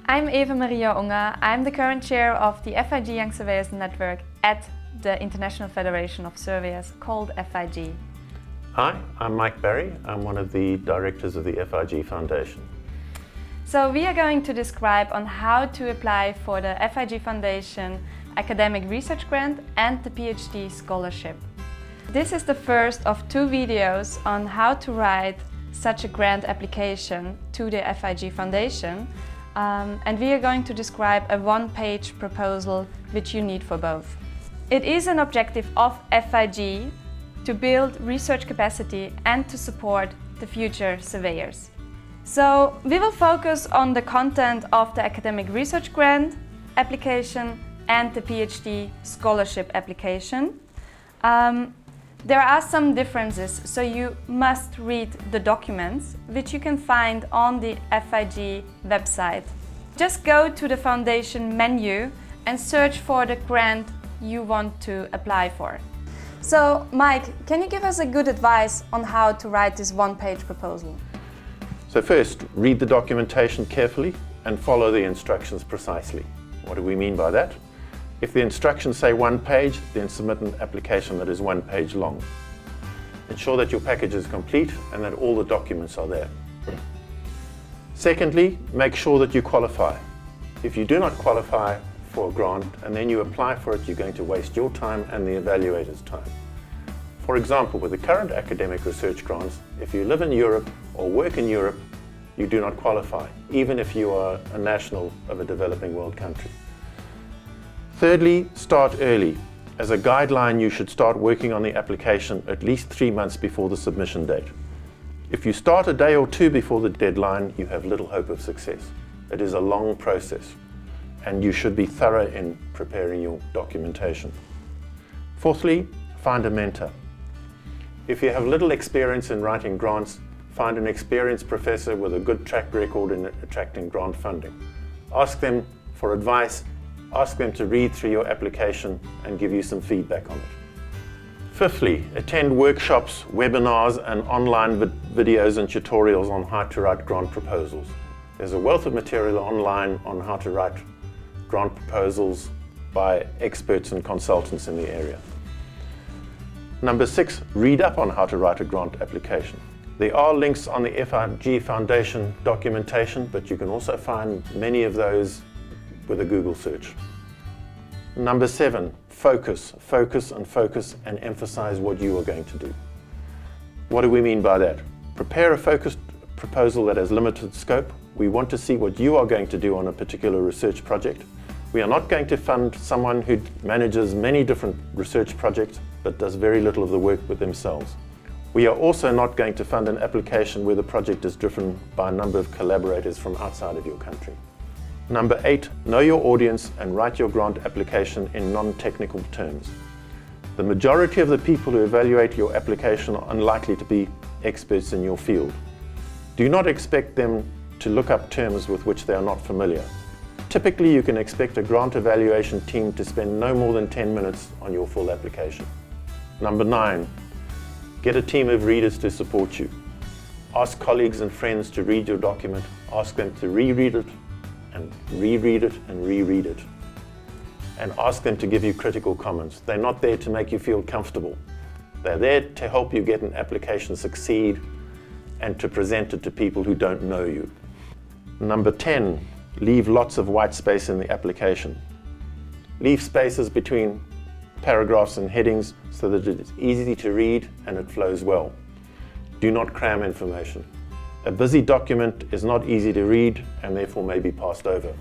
I'm Eva Maria Unger. I'm the current chair of the FIG Young Surveyors Network at the International Federation of Surveyors, called FIG. Hi, I'm Mike Barry. I'm one of the directors of the FIG Foundation. So we are going to describe on how to apply for the FIG Foundation Academic Research Grant and the PhD Scholarship. This is the first of two videos on how to write such a grant application to the FIG Foundation. And we are going to describe a one-page proposal which you need for both. It is an objective of FIG to build research capacity and to support the future surveyors. So we will focus on the content of the academic research grant application and the PhD scholarship application. There are some differences, so you must read the documents, which you can find on the FIG website. Just go to the foundation menu and search for the grant you want to apply for. So, Mike, can you give us a good advice on how to write this one-page proposal? So first, read the documentation carefully and follow the instructions precisely. What do we mean by that? If the instructions say 1 page, then submit an application that is 1 page long. Ensure that your package is complete and that all the documents are there. Secondly, make sure that you qualify. If you do not qualify for a grant and then you apply for it, you're going to waste your time and the evaluator's time. For example, with the current academic research grants, if you live in Europe or work in Europe, you do not qualify, even if you are a national of a developing world country. Thirdly, start early. As a guideline, you should start working on the application at least 3 months before the submission date. If you start a day or two before the deadline, you have little hope of success. It is a long process, and you should be thorough in preparing your documentation. Fourthly, find a mentor. If you have little experience in writing grants, find an experienced professor with a good track record in attracting grant funding. Ask them for advice. Ask them to read through your application and give you some feedback on it. Fifthly, attend workshops, webinars and online videos and tutorials on how to write grant proposals. There's a wealth of material online on how to write grant proposals by experts and consultants in the area. Number 6, read up on how to write a grant application. There are links on the FIG Foundation documentation, but you can also find many of those with a Google search. Number 7, focus and emphasize what you are going to do. What do we mean by that? Prepare a focused proposal that has limited scope. We want to see what you are going to do on a particular research project. We are not going to fund someone who manages many different research projects but does very little of the work with themselves. We are also not going to fund an application where the project is driven by a number of collaborators from outside of your country. Number 8, know your audience and write your grant application in non-technical terms. The majority of the people who evaluate your application are unlikely to be experts in your field. Do not expect them to look up terms with which they are not familiar. Typically, you can expect a grant evaluation team to spend no more than 10 minutes on your full application. Number 9, get a team of readers to support you. Ask colleagues and friends to read your document. Ask them to reread it and reread it and reread it. And ask them to give you critical comments. They're not there to make you feel comfortable. They're there to help you get an application succeed and to present it to people who don't know you. Number 10, leave lots of white space in the application. Leave spaces between paragraphs and headings so that it is easy to read and it flows well. Do not cram information. A busy document is not easy to read and therefore may be passed over,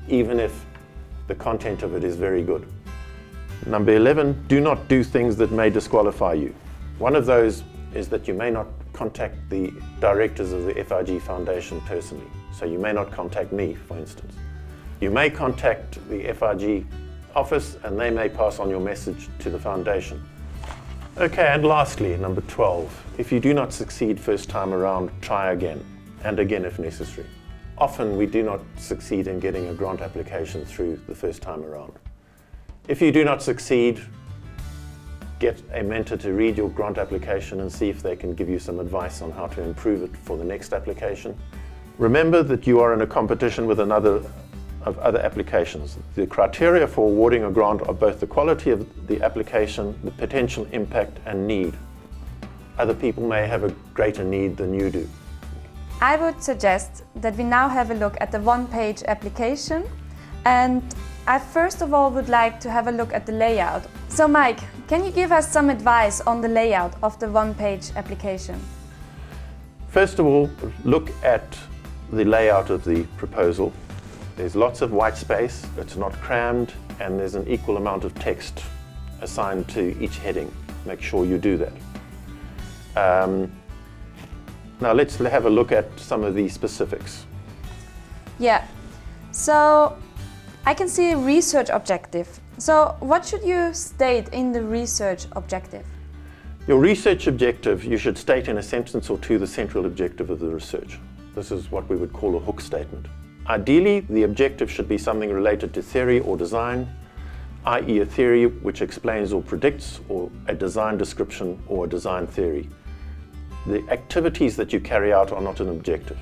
even if the content of it is very good. Number 11, do not do things that may disqualify you. One of those is that you may not contact the directors of the FIG Foundation personally. So you may not contact me, for instance. You may contact the FIG office and they may pass on your message to the foundation. Okay, and lastly, number 12, if you do not succeed first time around, try again, and again if necessary. Often we do not succeed in getting a grant application through the first time around. If you do not succeed, get a mentor to read your grant application and see if they can give you some advice on how to improve it for the next application. Remember that you are in a competition with other applications. The criteria for awarding a grant are both the quality of the application, the potential impact, and need. Other people may have a greater need than you do. I would suggest that we now have a look at the one-page application, and I first of all would like to have a look at the layout. So Mike, can you give us some advice on the layout of the one-page application? First of all, look at the layout of the proposal. There's lots of white space, it's not crammed, and there's an equal amount of text assigned to each heading. Make sure you do that. Now let's have a look at some of the specifics. Yeah, so I can see a research objective. So what should you state in the research objective? Your research objective, you should state in a sentence or two the central objective of the research. This is what we would call a hook statement. Ideally, the objective should be something related to theory or design, i.e. a theory which explains or predicts, or a design description or a design theory. The activities that you carry out are not an objective.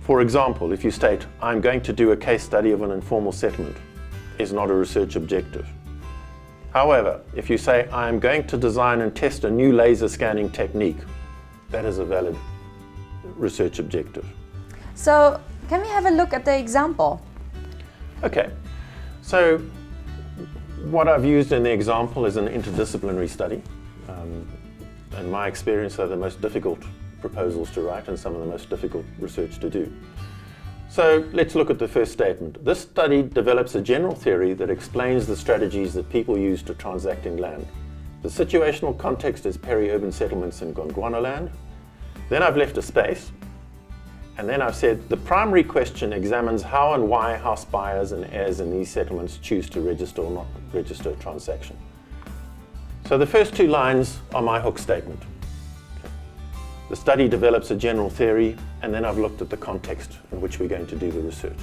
For example, if you state, I'm going to do a case study of an informal settlement, is not a research objective. However, if you say, I'm going to design and test a new laser scanning technique, that is a valid research objective. So, can we have a look at the example? Okay, so what I've used in the example is an interdisciplinary study. In my experience, they're the most difficult proposals to write and some of the most difficult research to do. So let's look at the first statement. This study develops a general theory that explains the strategies that people use to transact in land. The situational context is peri-urban settlements in Gondwanaland. Then I've left a space, and then I've said the primary question examines how and why house buyers and heirs in these settlements choose to register or not register a transaction. So the first two lines are my hook statement. The study develops a general theory, and then I've looked at the context in which we're going to do the research.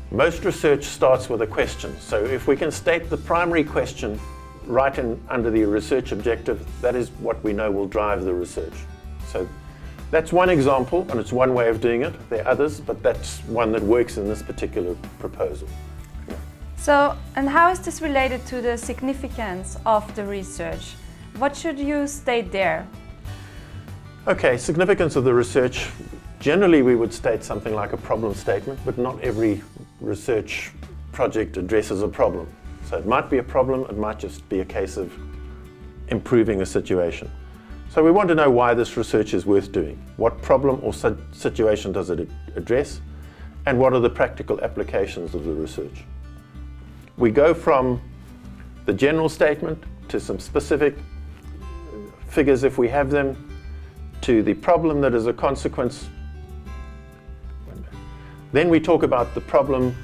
Most research starts with a question, so if we can state the primary question right under the research objective, that is what we know will drive the research. So that's one example, and it's one way of doing it. There are others, but that's one that works in this particular proposal. So, and how is this related to the significance of the research? What should you state there? Okay, significance of the research. Generally, we would state something like a problem statement, but not every research project addresses a problem. So it might be a problem, it might just be a case of improving a situation. So we want to know why this research is worth doing. What problem or situation does it address? And what are the practical applications of the research? We go from the general statement to some specific figures if we have them, to the problem that is a consequence. Then we talk about the problem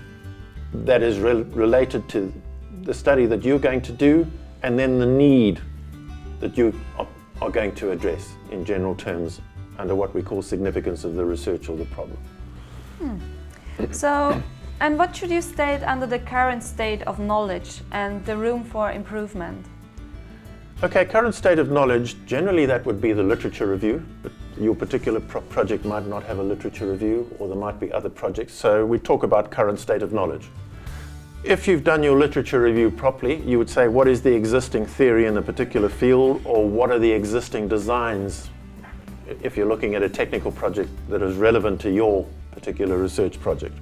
that is related to the study that you're going to do, and then the need that you are going to address in general terms under what we call significance of the research or the problem. So, and what should you state under the current state of knowledge and the room for improvement? Okay, current state of knowledge, generally that would be the literature review, but your particular project might not have a literature review, or there might be other projects, so we talk about current state of knowledge. If you've done your literature review properly, you would say what is the existing theory in a particular field, or what are the existing designs, if you're looking at a technical project that is relevant to your particular research project.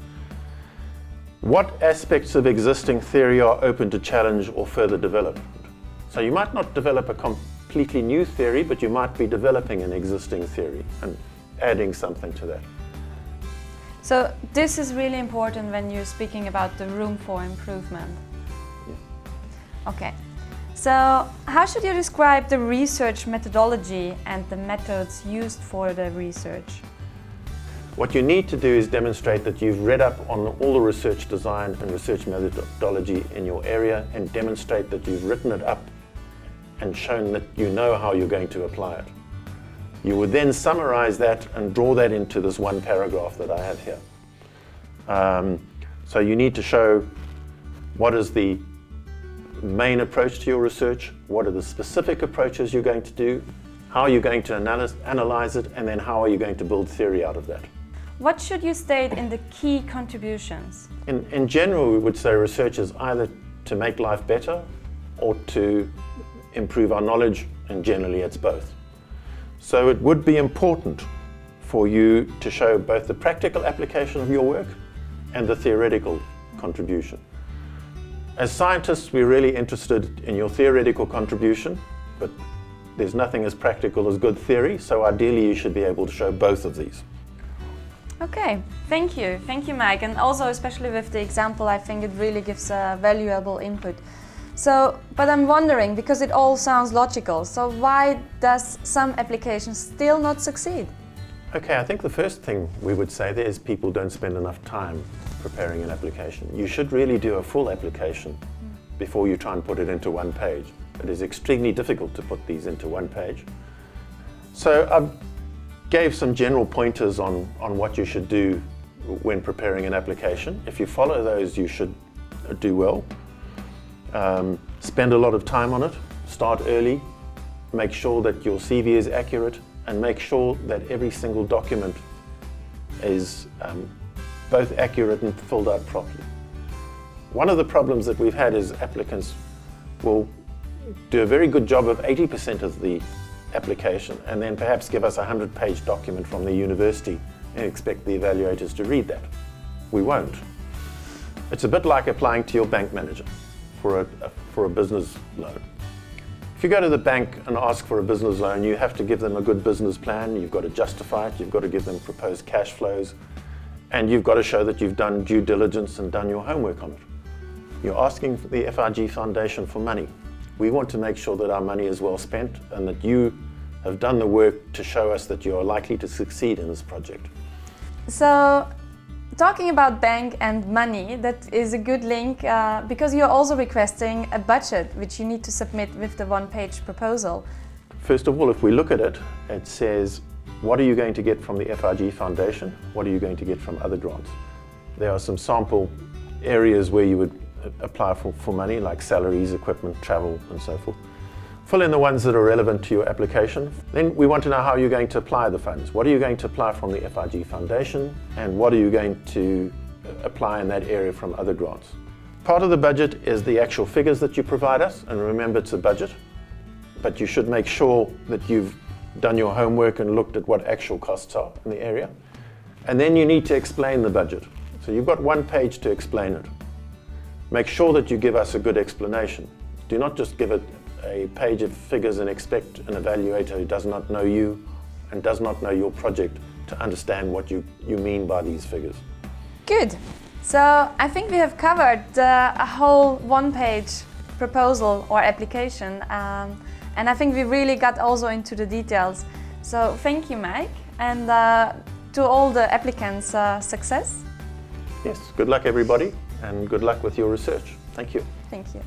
What aspects of existing theory are open to challenge or further development? So you might not develop a completely new theory, but you might be developing an existing theory and adding something to that. So this is really important when you're speaking about the room for improvement. Yeah. Okay. So how should you describe the research methodology and the methods used for the research? What you need to do is demonstrate that you've read up on all the research design and research methodology in your area, and demonstrate that you've written it up and shown that you know how you're going to apply it. You would then summarize that and draw that into this one paragraph that I have here. So you need to show what is the main approach to your research, what are the specific approaches you're going to do, how are you going to analyze it, and then how are you going to build theory out of that. What should you state in the key contributions? In general, we would say research is either to make life better or to improve our knowledge, and generally it's both. So it would be important for you to show both the practical application of your work and the theoretical contribution. As scientists, we're really interested in your theoretical contribution, but there's nothing as practical as good theory, so ideally you should be able to show both of these. Okay, thank you. Thank you, Mike. And also, especially with the example, I think it really gives a valuable input. So, but I'm wondering, because it all sounds logical, so why does some applications still not succeed? Okay, I think the first thing we would say there is people don't spend enough time preparing an application. You should really do a full application before you try and put it into one page. It is extremely difficult to put these into one page. So I gave some general pointers on what you should do when preparing an application. If you follow those, you should do well. Spend a lot of time on it, start early, make sure that your CV is accurate, and make sure that every single document is both accurate and filled out properly. One of the problems that we've had is applicants will do a very good job of 80% of the application and then perhaps give us a 100-page document from the university and expect the evaluators to read that. We won't. It's a bit like applying to your bank manager for a business loan. If you go to the bank and ask for a business loan, you have to give them a good business plan, you've got to justify it, you've got to give them proposed cash flows, and you've got to show that you've done due diligence and done your homework on it. You're asking the FRG Foundation for money. We want to make sure that our money is well spent and that you have done the work to show us that you are likely to succeed in this project. So, talking about bank and money, that is a good link because you're also requesting a budget which you need to submit with the one-page proposal. First of all, if we look at it, it says, what are you going to get from the FRG Foundation? What are you going to get from other grants? There are some sample areas where you would apply for money, like salaries, equipment, travel, and so forth. Fill in the ones that are relevant to your application. Then we want to know how you're going to apply the funds. What are you going to apply from the FRG Foundation, and what are you going to apply in that area from other grants? Part of the budget is the actual figures that you provide us, and remember it's a budget, but you should make sure that you've done your homework and looked at what actual costs are in the area. And then you need to explain the budget. So you've got one page to explain it. Make sure that you give us a good explanation. Do not just give it a page of figures and expect an evaluator who does not know you and does not know your project to understand what you mean by these figures. Good. So I think we have covered a whole one-page proposal or application, and I think we really got also into the details. So thank you, Mike, and to all the applicants, success. Yes, good luck everybody, and good luck with your research. Thank you. Thank you.